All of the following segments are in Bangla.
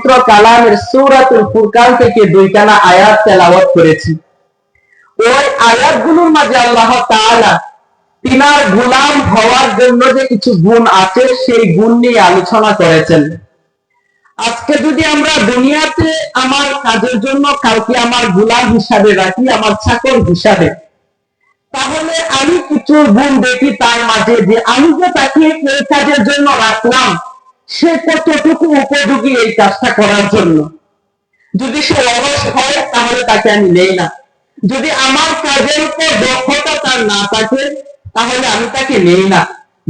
পবিত্র কালামের সূরাতুল ফুরকান থেকে দুইখানা আয়াত তেলাওয়াত করেছি। ওই আয়াতগুলোর মাঝে আল্লাহ তাআলা তিনার গোলাম হওয়ার জন্য যে কিছু গুণ আছে সেই গুণ নিয়ে আলোচনা করেছেন। আজকে যদি আমরা দুনিয়াতে আমার কাজের জন্য কাউকে আমার গোলাম হিসাবে রাখি, আমার চাকর হিসাবে, তাহলে আমি কিছু গুণ দেখি তার মাঝে যে আমি যে তাকে এই কাজের জন্য রাখলাম সে কতটুকু উপযোগী এই কাজটা করার জন্য। যদি সে অলস হয় তাহলে তাকে আমি নেই না। যদি আমার কাজের উপর দক্ষতা তার না থাকে তাহলে আমি তাকে নেই না।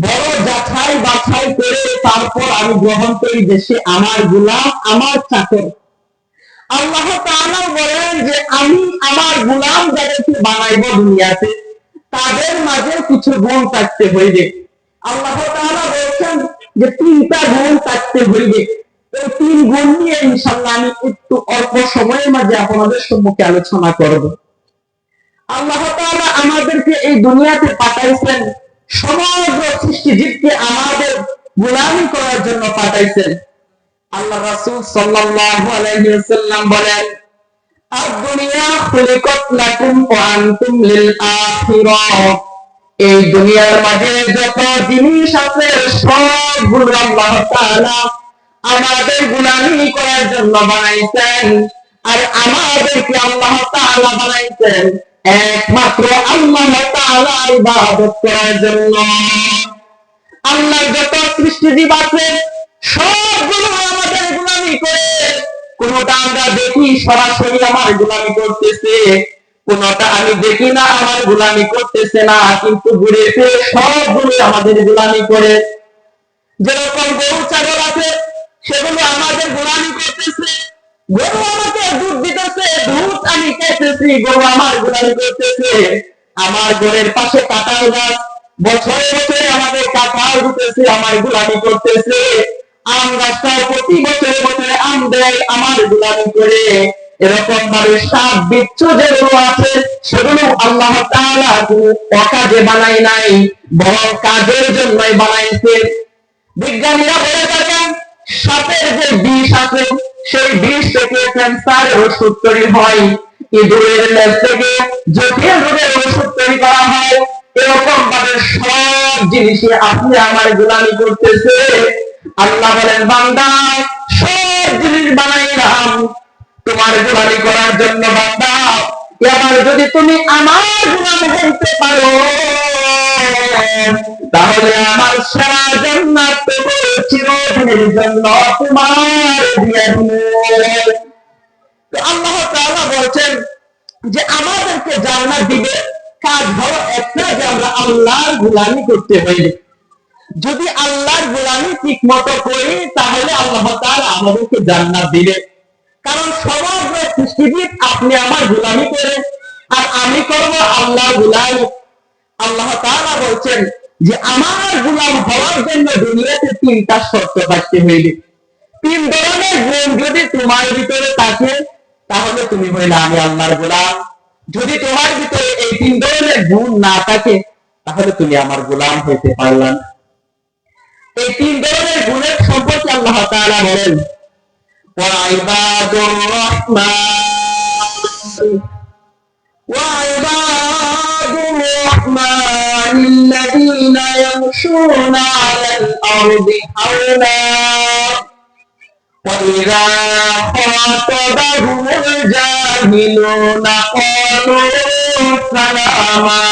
বড় যাচাই বাছাই করে তারপর আমি গ্রহণ করি যে সে আমার গোলাম, আমার চাকর। আল্লাহ তাআলা বলেন যে আমি আমার গোলাম যাদেরকে বানাইব দুনিয়াতে তাদের মাঝে কিছু গুণ থাকতে হইবে। আল্লাহ তাআলা বলেন যে তিনটা গুণ থাকতে হইবে। এই তিন গুণ নিয়ে ইনশাআল্লাহ আমি একটু অল্প সময়ের মাঝে আপনাদের সম্মুখে আলোচনা করব। আল্লাহ তাআলা আমাদেরকে এই দুনিয়াতে পাঠাইছেন, সমগ্র সৃষ্টিজীবকে আমাদের গোলামি করার জন্য পাঠাইছেন। আল্লাহ রাসূল সাল্লাল্লাহু আলাইহি ওয়াসাল্লাম বলেন, আদ-দুনিয়া খুলিকাত লাকুম ওয়া আনতুম লিল আখিরাহ। এই দুনিয়ার মাঝে যত জিনিস আছে সবগুলো আল্লাহ তাআলা আমাদের গোলামি করার জন্য বানাইছেন। আর আমাদেরকে আল্লাহ তাআলা বানাইছেন একমাত্র আল্লাহ তাআলার ইবাদত করার জন্য। আল্লাহর যত সৃষ্টিজীব আছে সবগুলো আমাদের গোলামি করে। কোনটা আমরা দেখি সরাসরি আমার গোলামি করতেছে, কোনটা আমি দেখি না আমার গোলামি করতেছে না, কিন্তু ঘুরে ফিরে সবগুলো আমাদের গোলামি করে। যেরকম গরু ছাগল আছে সেগুলো আমাদের গোলামি করতেছে। গরু আমাকে দুধ দিতেছে, দুধ আমি খেতেছি, গরু আমার গোলামি করতেছে। আমার ঘরের পাশে কাঁঠাল গাছ, বছরে বছরে আমাদের কাঁঠাল দিতেছে, আমার গোলামি করতেছে। আম গাছটা প্রতি বছরে বছরে আম দেয়, আমার গোলামি করে। এরকম ভাবে সাপ বিচ্ছু যেগুলো আছে সেগুলো আল্লাহ তাআলা কোনো অকাজে বানায় নাই, বরং কাজের জন্যই বানাইছে। বিজ্ঞানীরা বলে থাকেন সাপের যে বিষ আছে সেই বিষ থেকে ক্যান্সারের ওষুধ তৈরি হয়, ইঁদুরের লেজ থেকে জটিল রোগের ওষুধ তৈরি করা হয়। এরকম ভাবে সব জিনিসে আপনি আমার গোলামি করতেছে। আল্লাহ বলেন, বান্দা সব জিনিস বানাইলাম তোমার গোলামি করার জন্য। বান্দা এবার যদি তুমি আমার গোলাম হইতে পারো তাহলে আমার সারা জান্নাত চিরদিনের জন্য তোমার দিয়ে দেব। আল্লাহ তাআলা বলেন যে আমাদেরকে জান্নাত দিবে, কাজ হলো একটা যে আমরা আল্লাহর গোলামি করতে হইবে। যদি আল্লাহর গোলামি ঠিক মতো করি তাহলে আল্লাহ তাআলা আমাদেরকে জান্নাত দিবে। কারণ সমগ্র পৃথিবীর আপনি আমার গোলামি করেন আর আমি করব আল্লাহর গোলামি। আল্লাহ তাআলা বলছেন যে আমার গোলাম হওয়ার জন্য দুনিয়াতে তিনটা শর্ত থাকতে হইবে। তিন ধরনের গুণ যদি তোমার ভিতরে থাকে তাহলে তুমি হইলে আমি আল্লাহর গোলাম। যদি তোমার ভিতরে এই তিন ধরনের গুণ না থাকে তাহলে তুমি আমার গোলাম হইতে পারলা না। এই তিন ধরনের গুণের সম্পর্কে আল্লাহ তাআলা বলেন, وعباد الرحمن الذين يمشون على الأرض هونا وإذا خاطبهم الجاهلون قالوا سلاما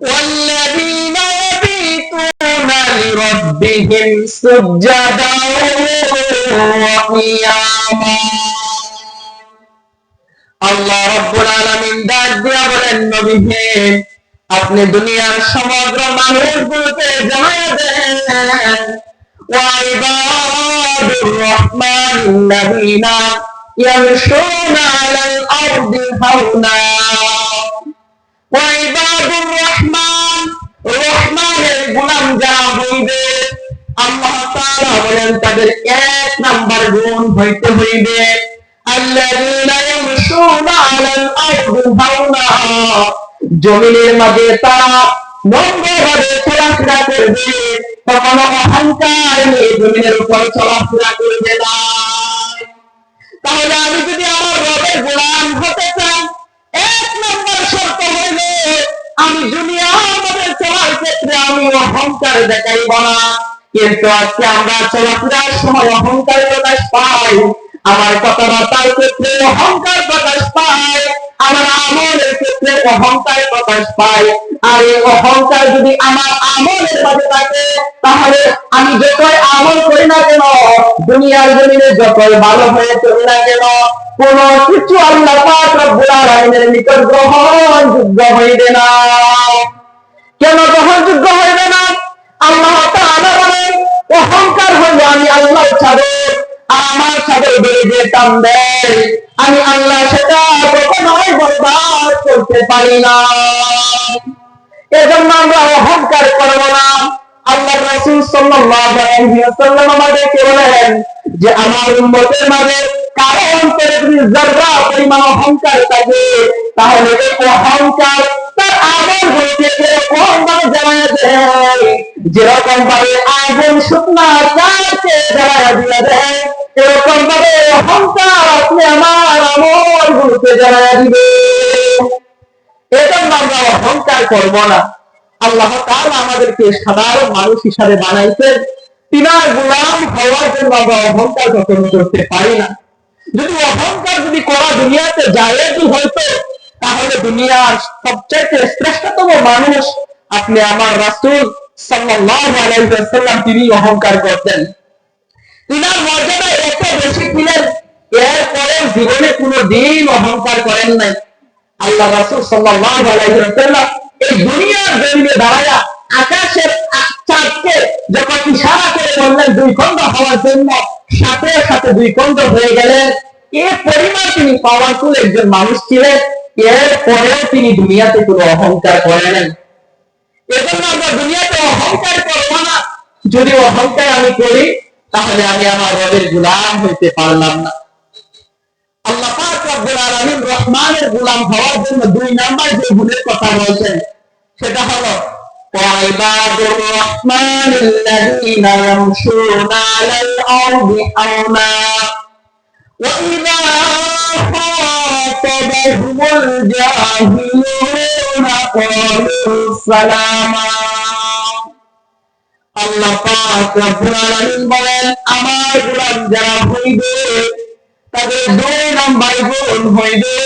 والذين يبيتون لربهم سجدا وقياما। আল্লাহ রাব্বুল আলামিন ডাক দিয়া বলেন, নবী হে, আপনি দুনিয়ার সমগ্র মানুষগুলোকে জানায়া দেন, ওয়া ইবাদুর রহমানিল্লাযীনা ইয়ামশুনা আলাল আরদি হাওনা। ওয়া ইবাদুর রহমান, রহমানের গোলাম যারা হইবে আল্লাহ তাআলা বলেন তাদের এক নাম্বার গুণ হইতে হইবে আল্লাযীনা ইয়ামশুনা আলাল আরদি হাওনা, জমিনের মাঝে তারা নম্রভাবে চলাফেরা করবে, কখনো অহংকার নিয়ে জমিনের উপর চলাফেরা করবে না। তাহলে আমি যদি আমার রবের গোলাম হতে চাই, এক নম্বর শর্ত হইল আমি দুনিয়ার মধ্যে চলার ক্ষেত্রে আমি অহংকার দেখাইব না। কিন্তু আজকে আমরা চলাফেরার সময় অহংকার প্রকাশ পাই, আমার কথাবার্তার ক্ষেত্রে অহংকার প্রকাশ পায়, আমার আমলের ক্ষেত্রে অহংকার প্রকাশ পায়। আর এই অহংকার যদি আমার আমলের মাঝে থাকে, তাহলে আমি যতই আমল করি না কেন, দুনিয়ার জমিনে যতই ভালো হয়ে চলি না কেন, কোন কিছু আল্লাহ পাক রব্বুল আলামিনের নিকট গ্রহণযোগ্য হইবে না। কেন গ্রহণযোগ্য হইবে না? আল্লাহ তাআলা বলেন, অহংকার হইল আমি আল্লাহর চাদর, আমার চাদর ধরে দিয়ে টান দেয়, আমি আল্লাহ সেটা কখনোই বরবাদ করতে পারি না। এজন্য আমরা অহংকার করব না। আল্লাহর রাসূল সাল্লাল্লাহু আলাইহি ওয়াসাল্লাম আমাদেরকে বলেন যে আমার উম্মতের মাঝে কারো অন্তরে যদি যারা পরিমাণ অহংকার থাকে, তাহলে এই অহংকার তার আমল হইতে এরকম ভাবে জ্বালায়া দেয়, যেরকম ভাবে আগুন শুকনা কাঠকে জ্বালায়া দিয়ে দেয়, এরকম ভাবে অহংকার আপনি আমার আমল গুলোকে জ্বালায়া দিবে। এজন্য আমরা অহংকার করব না। আল্লাহ তাআলা আমাদেরকে সাধারণ মানুষ হিসাবে বানাইছেন, তিনার গোলাম হওয়ার জন্য আমরা অহংকার কখনো করতে পারি না। যদি অহংকার যদি করা দুনিয়াতে জায়েজ হইতো, তাহলে দুনিয়ার সবচেয়ে শ্রেষ্ঠতম মানুষ আপনি আমার রাসূল সাল্লাল্লাহু আলাইহি ওয়াসাল্লাম তিনি অহংকার করতেন। তিনার মর্যাদা এত বেশি ছিলেন, এরপরে জীবনে কোনোদিন অহংকার করেন নাই। আল্লাহ রাসূল সাল্লাল্লাহু আলাইহি ওয়াসাল্লাম এই দুনিয়ার জমিনে দাঁড়ায়া আকাশের চাঁদকে যখন ইশারা করে বললেন দুই খণ্ড হওয়ার জন্য, সাথে সাথে দুই খণ্ড হয়ে গেলেন। এর পরিমাণ তিনি পাওয়ারফুল একজন মানুষ ছিলেন, এরপরেও তিনি দুনিয়াতে কোনো অহংকার করেন। এজন্য আমরা দুনিয়াতে অহংকার করব না। যদি অহংকার আমি করি, তাহলে আমি আমার রবের গোলাম হইতে পারলাম না। আল্লাহ পাক রব্বুল আলামিন রহমানের গোলাম হওয়ার জন্য দুই নাম্বার যে গুণের কথা বলছেন, সেটা হলো ওয়াইবাদুর রহমানিল্লাযীনা ইয়ামশুনা আলাল আরদি হাওনা ওয়া ইযা খাতাবাহুমুল জাহিলুনা ক্বালু সালামা। আল্লাহ পাক রব্বুল আলামিন বলেন, আমার গোলাম যারা হইবে তাদের দুই নাম্বার গুণ হইবে,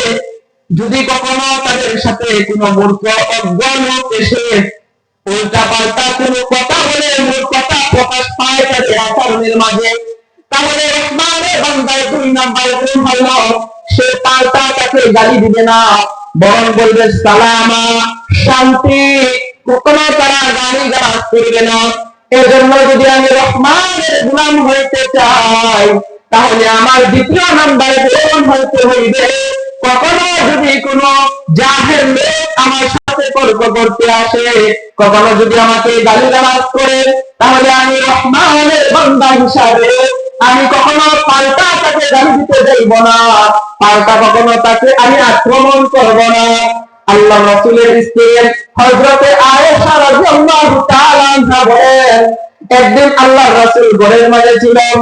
যদি কখনো তাদের সাথে কোনো মূর্খ অজ্ঞ লোক এসে উল্টা পাল্টা কোনো কথা বলে, মূর্খতা প্রকাশ পায় তাদের আচরণের মাঝে, তাহলে রহমানের বান্দার দুই নাম্বার গুণ হলো সে পাল্টা তাকে গালি দিবে না, বরং বলবে সালামা, শান্তি, কখনো তারা গালি গালাজ করবে না। এজন্য যদি আমি রহমানের গোলাম হইতে চাই, তাহলে আমার দ্বিতীয় নাম্বার গুণ হইতে হইবে, কখনো যদি কোনো জাহেল লোক আমার সাথে তর্ক করতে আসে, কখনো যদি আমাকে গালিগালাজ করে, তাহলে আমি রহমানের বান্দা হিসাবে আমি কখনো পাল্টা তাকে গালি দিতে যাইব না, পাল্টা কখনো তাকে আমি আক্রমণ করব না। আল্লাহ রাসূলের স্ত্রী হযরতে আয়েশা রাদিয়াল্লাহু তাআলা আনহা বলেন, একদিন আল্লাহ রাসূল ঘরের মাঝে ছিলেন,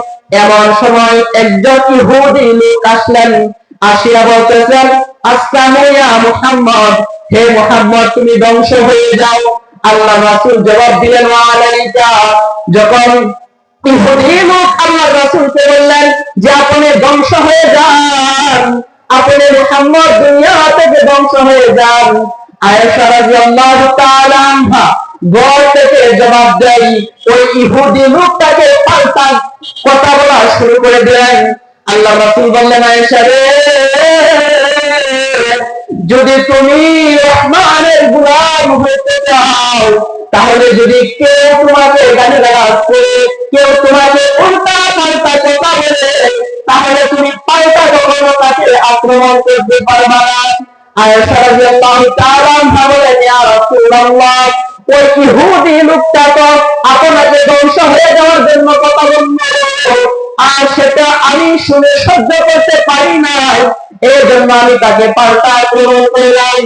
এমন সময় একজন ইহুদি লোক আসলেন, আসিয়া বলতেছেন, আসসালামু ইয়া মুহাম্মদ, হে মুহাম্মদ তুমি ধ্বংস হয়ে যাও। আল্লাহ রাসূল জবাব দিলেন, ওয়া আলাইকা। যখন ইহুদি লোক আল্লাহ রাসূলকে বললেন যে আপনি ধ্বংস হয়ে যান, আপনি মুহাম্মদ দুনিয়া থেকে ধ্বংস হয়ে যান, আয়েশা রাদিয়াল্লাহু তাআলা আনহা ঘর থেকে জবাব দেয়, ওই ইহুদি লোকটাকে পাল্টা কথা বলা শুরু করে দিলেন। আল্লাহ রাসূল বললেন, আয়েশা রে, যদি তুমি রহমানের গোলাম হতে চাও, তাহলে যদি কেউ তোমাকে গালিগালাজ করে, কেউ তোমাকে উল্টা পাল্টা কথা বলে, তাহলে তুমি পাল্টা কখনো তাকে আক্রমণ করতে পারবা না। আয়েশা রাদিয়াল্লাহু তাআলা আনহা বলেন, ইয়া রাসূলুল্লাহ, ওই ইহুদি লোকটা তো আপনাকে ধ্বংস হয়ে যাওয়ার জন্য কথা বলল, আর সেটা আমি শুনে সহ্য করতে পারি না, এই জন্য আমি তাকে পাল্টা আক্রমণ করলাম।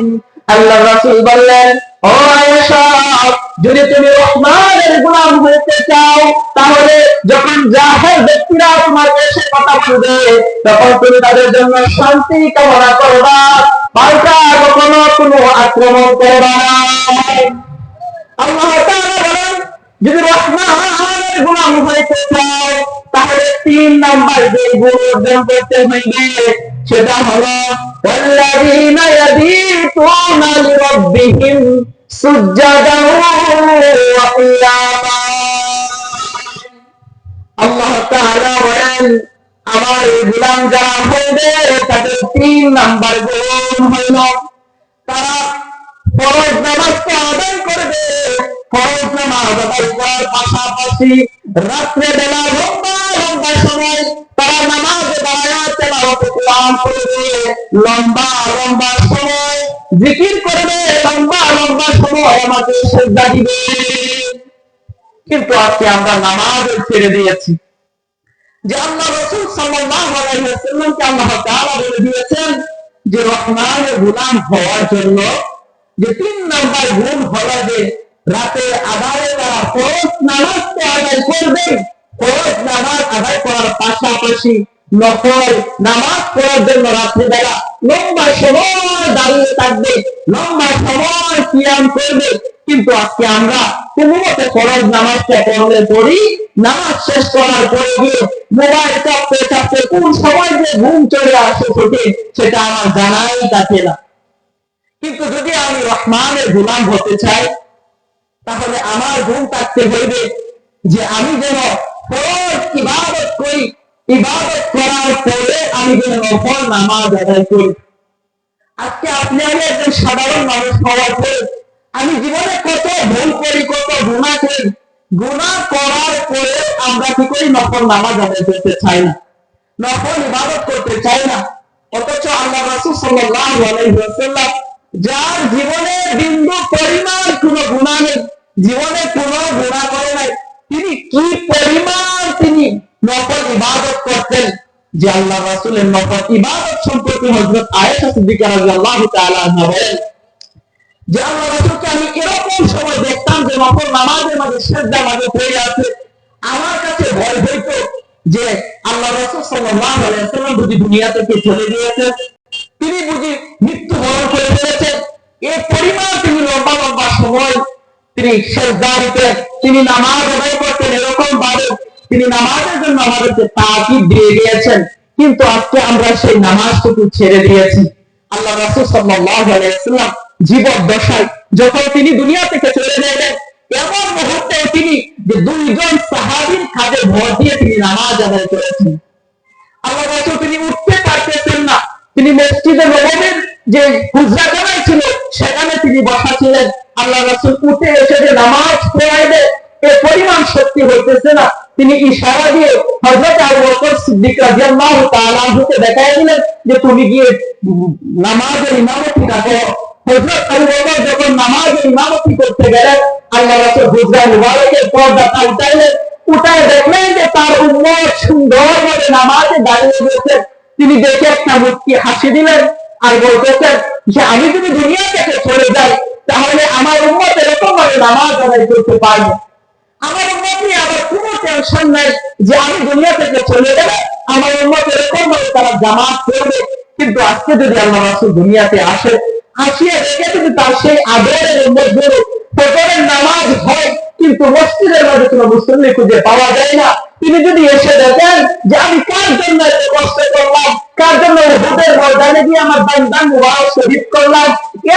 আল্লাহ রাসূল বললেন, ও আয়েশা, যদি তুমি রহমানের গোলাম হতে চাও, তাহলে যখন জাহেল ব্যক্তিরা তোমাকে এসে কথা বলবে, তখন তুমি তাদের জন্য শান্তি কামনা করবা, পাল্টা কখনো কোনো আক্রমণ করবা না। আল্লাহ তাআলা বলেন, যদি রহমানের গোলাম হতে চাও, তাহলে 3 নাম্বার যে গুণ অর্জন করতে হইবে, সেটা হলো ওয়াল্লাযীনা ইয়াবীতুনা লিরাব্বিহিম সুজদান ওয়া কিয়ামা। আল্লাহ তাআলা বলেন, আমার গোলাম যারা হইবে, তাদের 3 নাম্বার গুণ হইল, তারা ফরজ নামাজকে আদায় করবে। ফরজ নামাজ আদায় করার পাশাপাশি রাত্রে বেলা লম্বা লম্বা সময় তারা নামাজে দাঁড়ায় তেলাওয়াত কোরআন করবে, লম্বা লম্বা সময় জিকির করবে, লম্বা লম্বা সময় আমাদের সিজদা দিবে। কিন্তু আজকে আমরা নামাজ ছেড়ে দিয়েছি। যে আল্লাহ রাসূল সাল্লাল্লাহু আলাইহি ওয়াসাল্লামকে আল্লাহ তাআলা বলে দিয়েছেন যে রহমানের গোলাম হওয়ার জন্য যে 3 নাম্বার গুণ হলো যে রাতে আদায়ে তারা ফরজ নামাজকে আদায় করবে। ফরজ নামাজ আদায় করার পাশাপাশি নফল নামাজ পড়ার জন্য রাত্রে বেলা লম্বা সময় দাঁড়িয়ে থাকবে, লম্বা সময় কিয়াম করবে। কিন্তু আজকে আমরা কোনো মতে ফরজ নামাজটা পড়লে পড়ি, নামাজ শেষ করার পরে গিয়ে মোবাইল চাপতে চাপতে কোন সময় যে ঘুম চলে আসে সেটা আমার জানাই থাকে না। কিন্তু যদি আমি রহমানের গোলাম হতে চাই, তাহলে আমার গুণ থাকতে হইবে যে আমি যেন ফরজ ইবাদত করি, ইবাদত করার পরে আমি যেন নফল নামাজ আদায় করি। আজকে আপনি আমি একজন সাধারণ মানুষ হওয়ার পরে আমি জীবনে কত ভুল করি, কত গুনাহ করি। গুনাহ করার পরে আমরা কি করি? নফল নামাজ আদায় করতে চাই না, নফল ইবাদত করতে চাই না। অথচ আল্লাহ রাসূল সাল্লাল্লাহু আলাইহি ওয়াসাল্লাম, যার জীবনে বিন্দু পরিমাণ কোনো গুনাহ নেই, জীবনে কোনো গুনাহ করে নাই, তিনি কি পরিমাণ তিনি নফল ইবাদত করতেন। যে আল্লাহ রাসূলের নফল ইবাদত সম্পর্কে হযরত আয়েশা সিদ্দিকা রাদিয়াল্লাহু তাআলা আনহা বলেন যে আল্লাহ রাসূলকে আমি এরকম সময় দেখতাম যে নফল নামাজের মাঝে সিজদার মাঝে পড়ে আছে। আমার কাছে ভয় হইতো যে আল্লাহ রাসূল সাল্লাল্লাহু আলাইহি ওয়াসাল্লাম বুঝি দুনিয়া থেকে চলে গিয়েছেন, তিনি বুঝি মৃত্যুবরণ করে ফেলেছেন। এই পরিমাণ তিনি লম্বা লম্বা সময় তিনি সিজদা দিতেন, তিনি নামাজ আদায় করতেন। এরকম ভাবে তিনি নামাজের জন্য আমাদেরকে তাকিদ দিয়ে দিয়েছেন। কিন্তু আজকে আমরা সেই নামাজটুকু ছেড়ে দিয়েছি। আল্লাহ রাসূল সাল্লাল্লাহু আলাইহি ওয়াসাল্লাম জীবদ্দশায় যখন তিনি দুনিয়া থেকে চলে গেলেন, এমন মুহূর্তে তিনি যে 2 জন সাহাবীর কাঁধে ভর দিয়ে তিনি নামাজ আদায় করেছেন। আল্লাহ রাসূল তিনি উঠতে পারতেছেন না, তিনি মসজিদে নববীর যে হুজরাখানায় ছিল সেখানে তিনি বসা ছিলেন। আল্লাহ রাসূল উঠে এসে যে নামাজ পড়াইবে এই পরিমাণ শক্তি হইতেছে না। তিনি ইশারা দিয়ে হযরত আবু বকর সিদ্দিক রাদিয়াল্লাহু তাআলা আনহুকে দেখাই দিলেন যে তুমি গিয়ে নামাজের ইমামতিটা করো। হযরত আবু বকর যখন নামাজের ইমামতি করতে গেলেন, আল্লাহ রাসূল হুজরা মুবারকের পর্দাটা উঠাইলেন, উঠায় দেখলেন যে তার উম্মত সুন্দরভাবে নামাজে দাঁড়িয়ে গেছে। তিনি দেখে একটা মুচকি হাসি দিলেন আর বলতেছেন যে আমি যদি দুনিয়া থেকে চলে যাই, তাহলে আমার উম্মত এরকম ভাবে নামাজ আদায় করতে পারবে। আমার উম্মত নিয়ে আবার কোনো টেনশন নাই যে আমি দুনিয়া থেকে চলে গেলে আমার উম্মত এরকম ভাবে তারা জামাত করবে। কিন্তু আজকে যদি আল্লাহ রাসূল দুনিয়াতে আসে, আসিয়া দেখে যদি তার সেই আদরের উম্মতগুলো ফজরের নামাজ হয় কিন্তু মসজিদের মধ্যে কোনো মুসল্লি খুঁজে পাওয়া যায় না, তিনি যদি এসে দেখেন যে আমি কার জন্য এত কষ্ট করলাম, কার জন্য উহুদের ময়দানে গিয়ে আমার দান মুবারক শহীদ করলাম,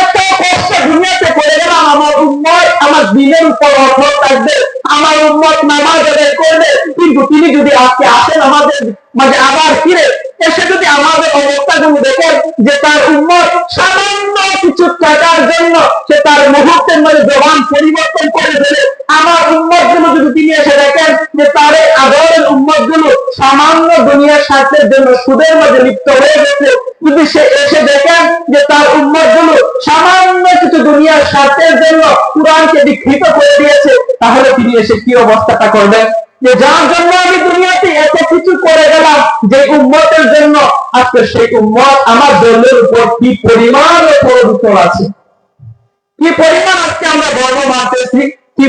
এত কষ্ট দুনিয়াতে করে গেলাম, আমার উম্মত আমার দিনের উপর অটল থাকবে, আমার উম্মত নামাজ আদায় করবে। কিন্তু তিনি যদি আজকে আসেন আমাদের মাঝে আবার ফিরে এসে যদি আমাদের অবস্থাগুলো দেখেন যে তার উম্মত সামান্য কিছু টাকার জন্য সে তার মুহূর্তের মধ্যে জবান পরিবর্তন করে ফেলে, আমার উম্মত গুলো যদি তিনি এসে দেখেন যে তার এই আদরের উম্মত গুলো সামান্য দুনিয়ার স্বার্থের জন্য সুদের মধ্যে লিপ্ত হয়ে গেছে, যদি সে এসে দেখেন যে তার উম্মত গুলো সামান্য কিছু দুনিয়ার স্বার্থের জন্য কুরআনকে বিকৃত করে দিয়েছে, তাহলে তিনি এসে কি অবস্থাটা করবেন? যে যার জন্য আমি দুনিয়াতে এত কিছু করে গেলাম, যে উম্মতের জন্য আজকে সেই উম্মত আমার দলের উপর কি পরিমাণ পরিবর্তন আছে। কি পরিমাণ আজকে আমরা ধর্ম মানতেছি, কি